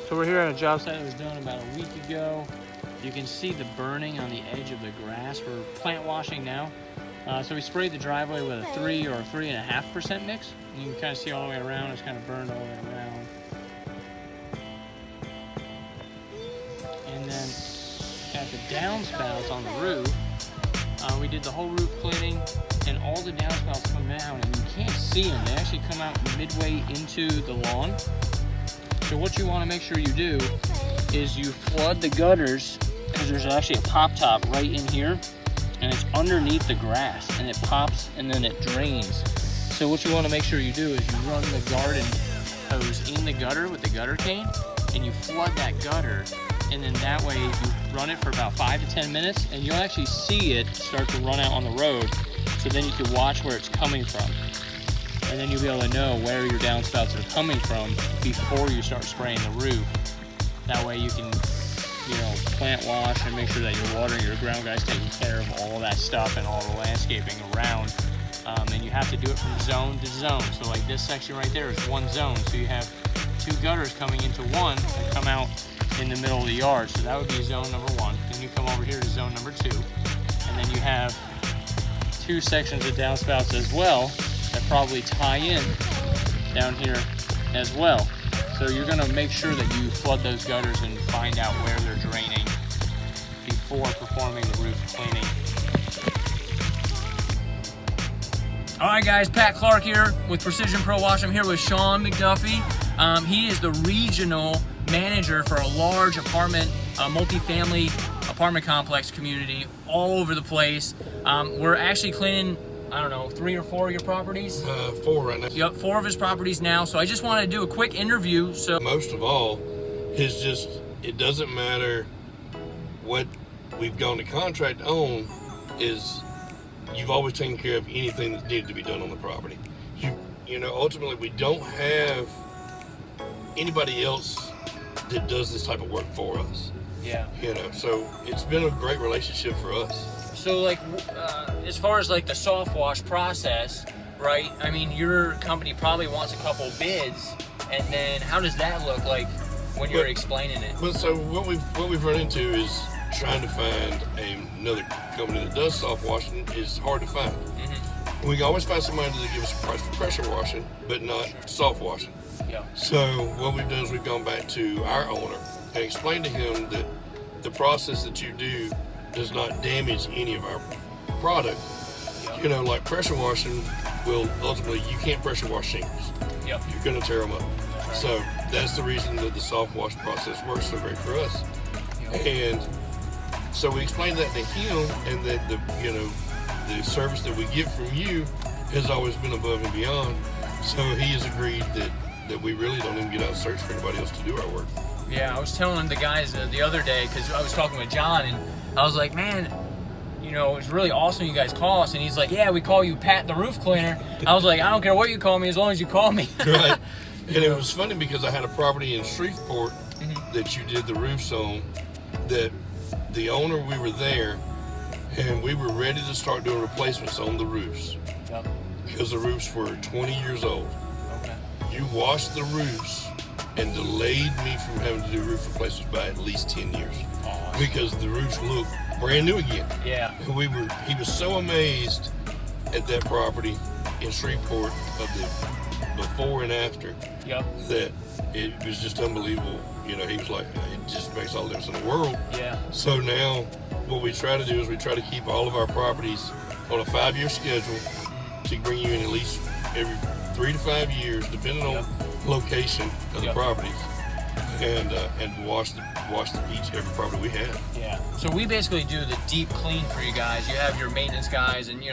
So we're here at a job site that was done about a week ago. You can see the burning on the edge of the grass. We're plant washing now. So we sprayed the driveway with a 3 or 3.5% mix. And you can kind of see all the way around. It's kind of burned all the way around. And then at the downspouts on the roof, we did the whole roof cleaning, and all the downspouts come down, and you can't see them. They actually come out midway into the lawn. So what you want to make sure you do is you flood the gutters, because there's actually a pop top right in here, and it's underneath the grass, and it pops and then it drains. So what you want to make sure you do is you run the garden hose in the gutter with the gutter cane, and you flood that gutter, and then that way you run it for about 5 to 10 minutes, and you'll actually see it start to run out on the road. So then you can watch where it's coming from, and then you'll be able to know where your downspouts are coming from before you start spraying the roof. That way you can, plant wash and make sure that your water and your ground guy's taking care of all that stuff and all the landscaping around. And you have to do it from zone to zone. So like this section right there is one zone. So you have 2 gutters coming into one and come out in the middle of the yard. So that would be zone number 1. Then you come over here to zone number 2. And then you have 2 sections of downspouts as well that probably tie in down here as well. So you're gonna make sure that you flood those gutters and find out where they're draining before performing the roof cleaning. All right, guys, Pat Clark here with Precision Pro Wash. I'm here with Sean McDuffie. He is the regional manager for a large apartment, multifamily apartment complex community all over the place. We're actually cleaning, I don't know, 3 or 4 of your properties? 4 right now. Yep, 4 of his properties now. So I just wanted to do a quick interview. So most of all, it doesn't matter what we've gone to contract on, is you've always taken care of anything that needed to be done on the property. Ultimately, we don't have anybody else that does this type of work for us. yeah. So it's been a great relationship for us. So like, as far as like the soft wash process, right? I mean, your company probably wants a couple bids, and then how does that look like when you're explaining it? Well, so what we've run into is trying to find another company that does soft washing is hard to find. Mm-hmm. We can always find somebody that give us a price for pressure washing, but not soft washing. Yeah. So what we've done is we've gone back to our owner and explained to him that the process that you do does not damage any of our product. Yeah. Like pressure washing will ultimately, you can't pressure wash shingles. Yep. You're going to tear them up. Right. So that's the reason that the soft wash process works so great for us. Yep. And so we explained that to him, and that the service that we get from you has always been above and beyond. So he has agreed that we really don't even get out and search for anybody else to do our work. Yeah, I was telling the guys the other day, because I was talking with John, and I was like, man, it's really awesome you guys call us. And he's like, yeah, we call you Pat the Roof Cleaner. I was like, I don't care what you call me as long as you call me. Right. And it was funny because I had a property in Shreveport that you did the roofs on, that the owner, we were there, and we were ready to start doing replacements on the roofs. Yep. Because the roofs were 20 years old. Okay. You washed the roofs and delayed me from having to do roof replacements by at least 10 years. Awesome. Because the roofs look brand new again. Yeah. And he was so amazed at that property in Shreveport of the before and after. Yep. That it was just unbelievable. He was like, it just makes all the difference in the world. Yeah. So now what we try to do is we try to keep all of our properties on a 5-year schedule to bring you in at least every 3 to 5 years, depending on location of the properties, and wash every property we have. Yeah. So we basically do the deep clean for you guys. You have your maintenance guys, and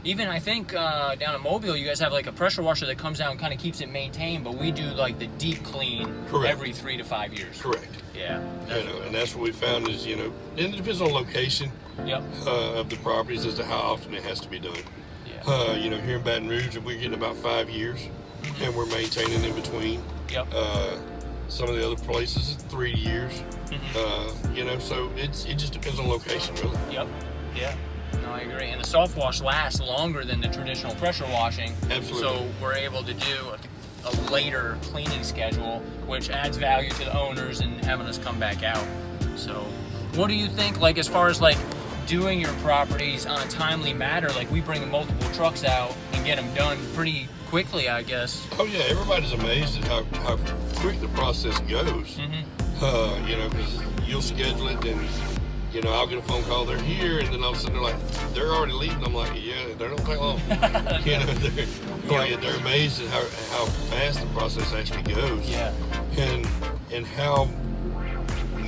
even I think down at Mobile, you guys have like a pressure washer that comes down and kind of keeps it maintained, but we do like the deep clean every 3 to 5 years. Correct. Yeah. And that's what we found is, and it depends on location of the properties as to how often it has to be done. Yeah. Here in Baton Rouge, we're getting about 5 years, and we're maintaining in between. Yep. Some of the other places, 3 years. So it just depends on location, really. Yep. Yeah. No, I agree. And the soft wash lasts longer than the traditional pressure washing. Absolutely. So we're able to do a later cleaning schedule, which adds value to the owners and having us come back out. So what do you think, like, as far as like doing your properties on a timely manner? Like, we bring multiple trucks out and get them done pretty quickly, I guess. Oh yeah, everybody's amazed at how quick the process goes. You know, because you'll schedule it and, you know, I'll get a phone call, they're here, and then all of a sudden they're like, they're already leaving. I'm like, yeah, they don't take long. You know, they're amazed at how fast the process actually goes. Yeah. And how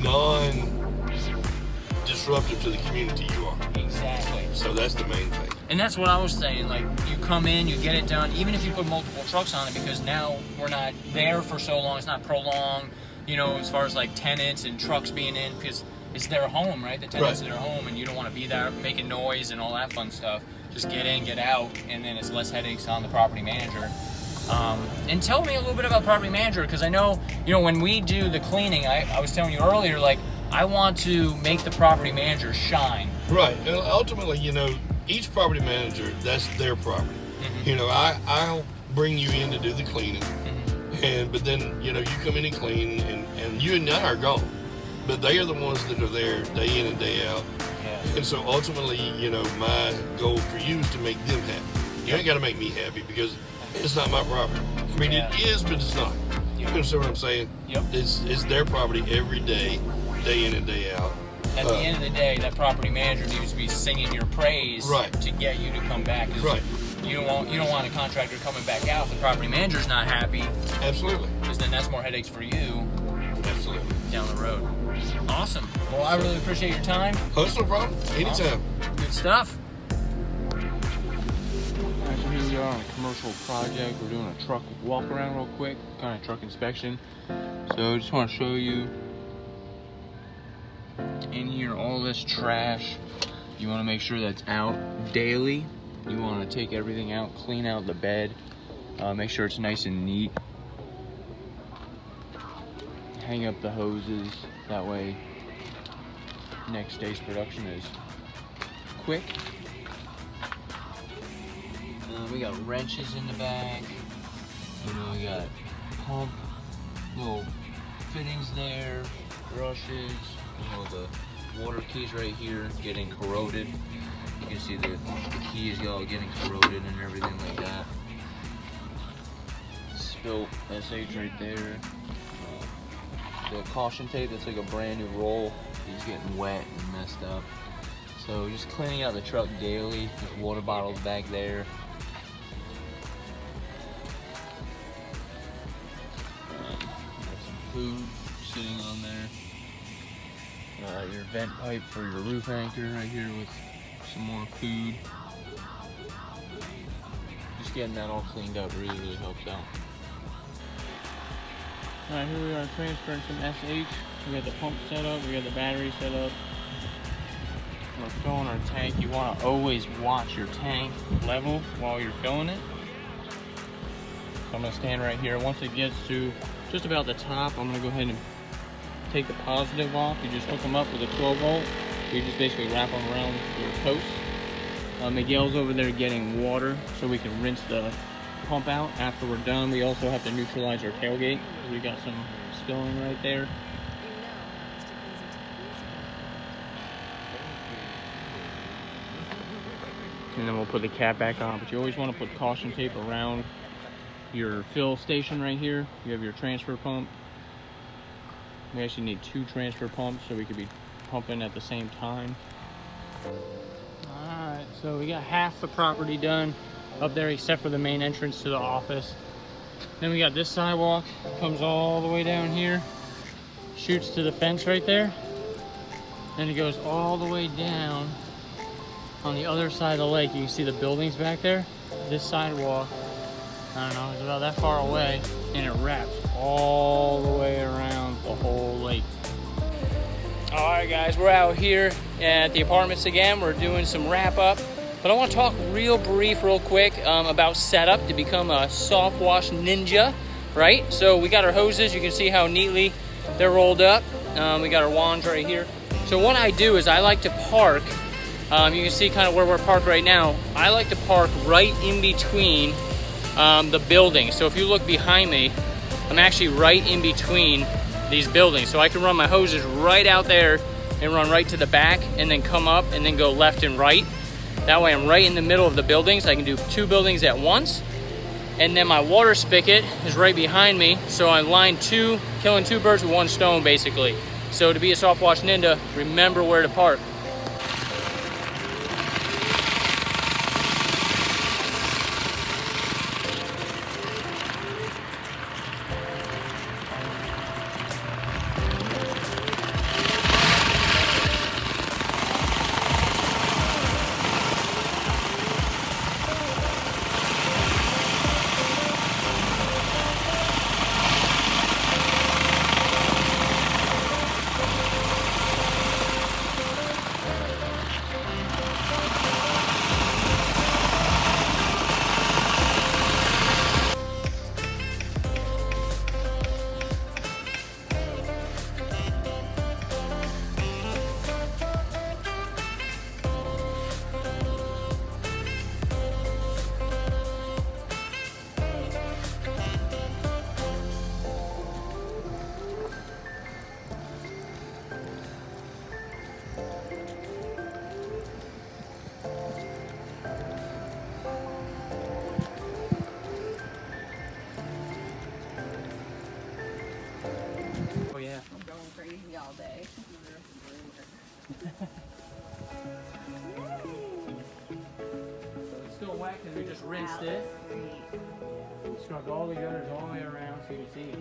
non-disruptive to the community you are. Exactly. So that's the main thing. And that's what I was saying, like, you come in, you get it done, even if you put multiple trucks on it, because now we're not there for so long, it's not prolonged, you know, as far as like tenants and trucks being in, because it's their home, right? The tenants in their home, and you don't want to be there making noise and all that fun stuff. Just get in, get out, and then it's less headaches on the property manager. And tell me a little bit about property manager, because I know, you know, when we do the cleaning, I was telling you earlier, like, I want to make the property manager shine. Right. And ultimately, you know, each property manager, that's their property. You know, I'll bring you in to do the cleaning, but then, you know, you come in and clean, and you and I are gone. But they are the ones that are there day in and day out. And so ultimately, you know, my goal for you is to make them happy. You ain't got to make me happy, because it's not my property. I mean, it is, but it's not. You understand what I'm saying? It's their property every day in and day out. At the end of the day, that property manager needs to be singing your praise to get you to come back. You don't want a contractor coming back out if the property manager's not happy. Absolutely. Because then that's more headaches for you. Absolutely. Down the road. Awesome. Well, I really appreciate your time. Oh, that's no problem. Anytime. Awesome. Good stuff. Alright, so here we are on a commercial project. We're doing a truck walk around real quick, kind of truck inspection. So I just want to show you in here all this trash. You want to make sure that's out daily. You want to take everything out, clean out the bed, make sure it's nice and neat. Hang up the hoses, that way next day's production is quick. We got wrenches in the back, you know, we got pump, little fittings there, brushes, you know, the water keys right here getting corroded. You can see the keys all getting corroded and everything like that. Spilt SH right there. The caution tape, that's like a brand new roll, is getting wet and messed up. So just cleaning out the truck daily. There's water bottles back there. Got some food sitting on there. Your vent pipe for your roof anchor right here with some more food. Just getting that all cleaned up really helps out. Alright, here we are transferring some SH. We got the pump set up, we got the battery set up. We're filling our tank. You want to always watch your tank level while you're filling it. So I'm going to stand right here. Once it gets to just about the top, I'm going to go ahead and take the positive off. You just hook them up with a 12 volt. You just basically wrap them around your posts. Miguel's over there getting water so we can rinse the pump out after we're done. We also have to neutralize our tailgate. We got some spilling right there. And then we'll put the cap back on, but you always want to put caution tape around your fill station right here. You have your transfer pump. We actually need 2 transfer pumps so we could be pumping at the same time. Alright, so we got half the property done up there except for the main entrance to the office. Then we got this sidewalk, comes all the way down here, shoots to the fence right there. Then it goes all the way down on the other side of the lake. You can see the buildings back there. This sidewalk, I don't know, it's about that far away, and it wraps all the way around the whole lake. All right, guys, we're out here at the apartments again. We're doing some wrap up, but I want to talk real quick about setup to become a soft wash ninja, right? So we got our hoses. You can see how neatly they're rolled up. We got our wands right here. So what I do is I like to park. You can see kind of where we're parked right now. I like to park right in between the building. So if you look behind me, I'm actually right in between these buildings. So I can run my hoses right out there and run right to the back and then come up and then go left and right. That way I'm right in the middle of the buildings. I can do 2 buildings at once. And then my water spigot is right behind me. So I line killing 2 birds with 1 stone basically. So to be a soft wash ninja, remember where to park. Oh yeah. I'm going crazy all day. It's still wet because we just rinsed it. Scrubbed all the gutters all the way around so you can see.